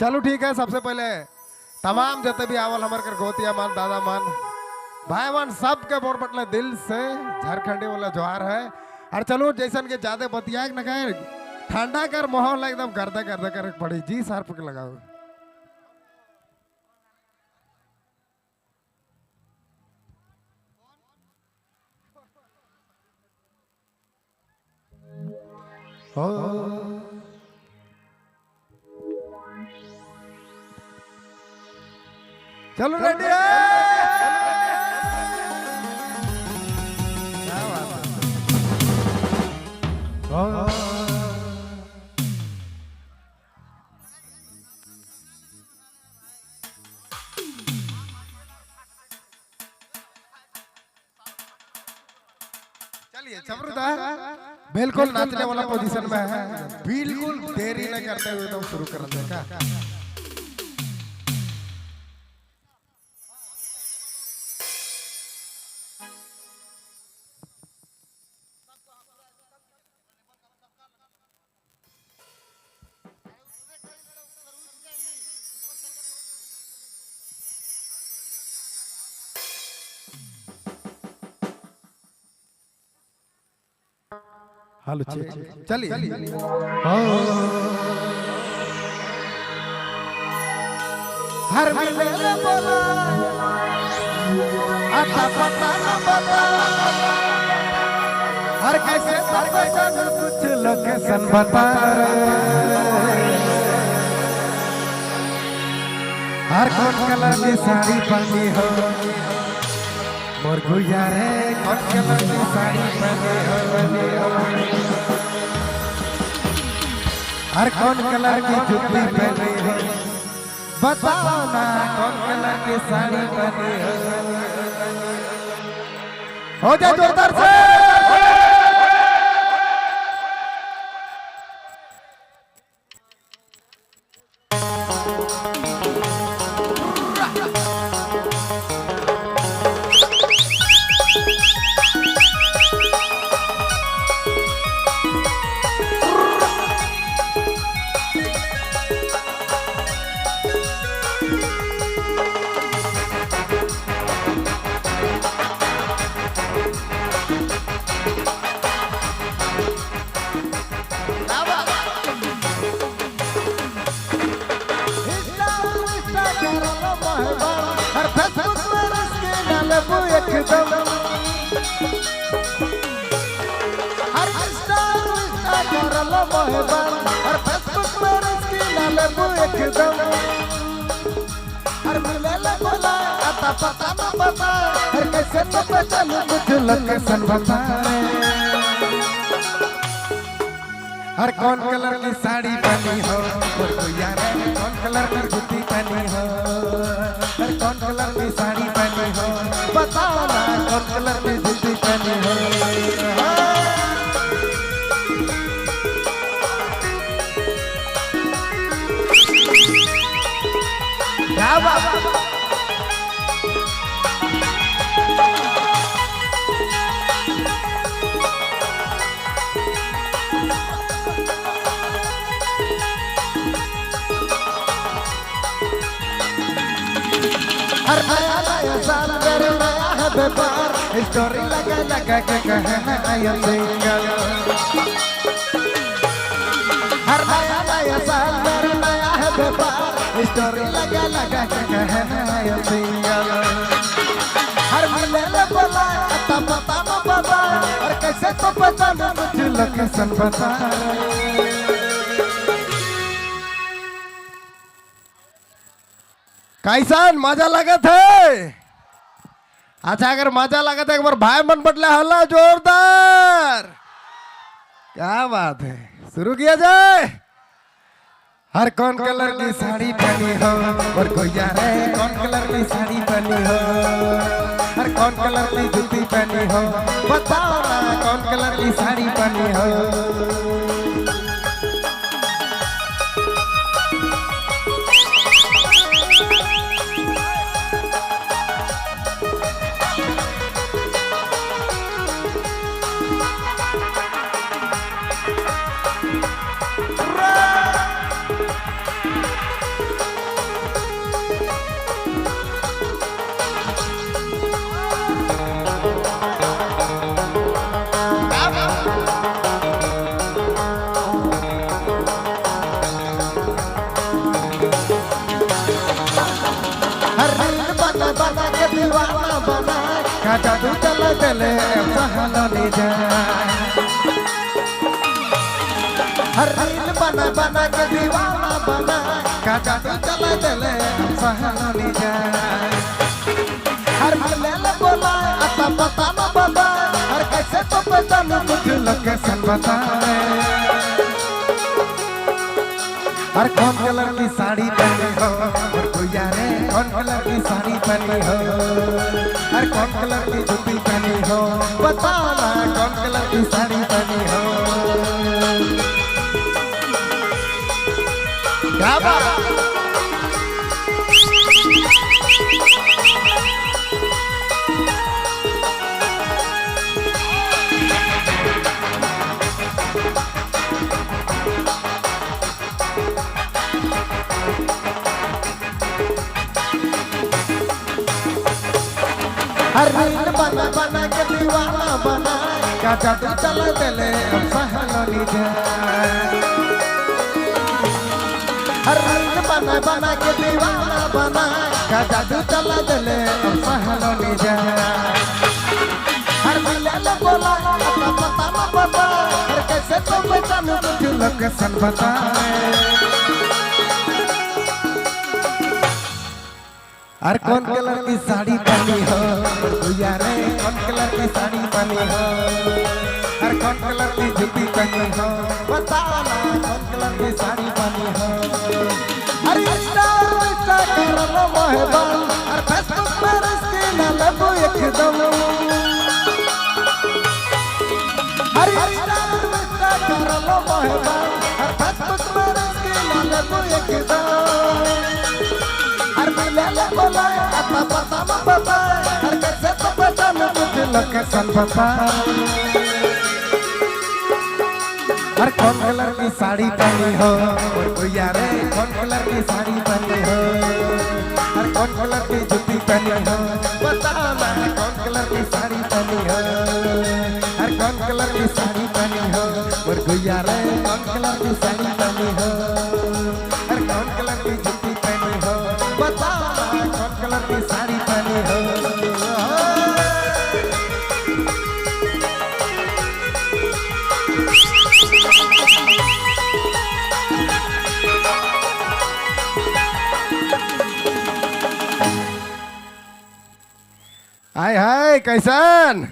चलो ठीक है। सबसे पहले तमाम जितने भी आवल हमारे कर गोतिया मान दादा मान भाई मान सब के बोर पटले दिल से झारखंडी वाला जोहार है। और चलो जैसन के ज्यादा बतिया न कहे ठंडा कर माहौल एकदम गर्दा गर्दा कर पड़ी जी सार के लगाओ। हो चलो रेडी है। क्या बात है। चलिए चमरुदा बिल्कुल नाचने वाला पोजीशन में है। बिल्कुल देरी न करते हुए तो शुरू कर दें का। हेलो चलिए हर मिले बोला आता पता न बोला हर कैसे पहचान कुछ लोकेशन बता हर कौन कलर की साड़ी पहनी हो मोर गुया रे कौन कलर की साड़ी पहनी हो हर कौन कलर की जूती पहनी हो बताओ ना कौन कलर की साड़ी पहनी हो जाए जोरदार से। हर फेसबुक में इसके नालबू एकदम हर इंस्टा करलो मोहब्बत हर फेसबुक में इसके नालबू एकदम हर मिले ले बोला आता पता न बता हर कैसे तो पहचान कुछ लोकेशन बता हर कौन कलर की साड़ी पहनी हो और कोई यार कौन कलर की जूती पहनी हो हर कौन कलर की साड़ी पहनी हो बताओ ना कौन कलर की जूती पहनी हो। क्या बात हर नया नया साल मेरे नया है व्यापार स्टोरी लगा लगा के कहना आई एम सिंगल हर नया नया साल मेरे नया है व्यापार स्टोरी लगा लगा के कहना आई एम सिंगल हर मिले ले बोला आता पता न बता और कैसे तो पता न कुछ लोकेशन बता कैसन मजा लगा थे। अच्छा अगर मजा लगा था एक बार भाई मन बटला हल्ला जोरदार। क्या बात है शुरू किया जाए। हर कौन कलर की साड़ी पहनी हो और कोई यार है कौन कलर की साड़ी पहनी हो हर कौन कलर की जूती पहनी हो बताओ ना कौन कलर की साड़ी पहनी हो। जादू चला दिले सहलोनी जान हर रील बना बना के दीवाना बना का जादू चला दिले सहलोनी जान हर मिले बोला आता पता न बता हर कैसे तो पता न कुछ लोकेशन बताए हर कौन कलर की साड़ी पहनी हो और कोई यारे कौन कलर की साड़ी पहनी हो हर कौन कलर की जूती पहनी हो बताना कौन कलर की साड़ी पहनी हो क्या बात हर रील बना बना के दीवाना बना का जादू चला दिले सहलोनी जान हर रील बना बना के दीवाना बना का जादू चला दिले सहलोनी जान हर मिले बोला अपना पता न बता हर कैसे तो पहचानूं कुछ लोकेशन बताए हर कौन कलर की साड़ी पहनी हो यारे कौन कलर की साड़ी पहनी हो हर कौन कलर की जूती पहनी हो बताना कौन कलर की साड़ी पहनी हो हर इंस्टा कर लो मोहब्बत हर फेसबुक पर इसकी ना लगो एकदम हर इंस्टा कर लो मोहब्बत हर फेसबुक पर इसकी ना लगो एकदम बोला आता पता न पता हर कैसे तो पता न कुछ लोकेशन बता हर कौन कलर की साड़ी पहनी हो ओ यारे कौन कलर की साड़ी पहनी हो हर कौन कलर की जूती पहनी हो बताना कौन कलर की साड़ी पहनी हो हर कौन कलर की साड़ी पहनी हो और गुया रे कौन कलर की साड़ी पहनी हो हर कौन कलर की जूती पहनी हो बताना कौन कलर की साड़ी पहनी हो हाय हाय कैसन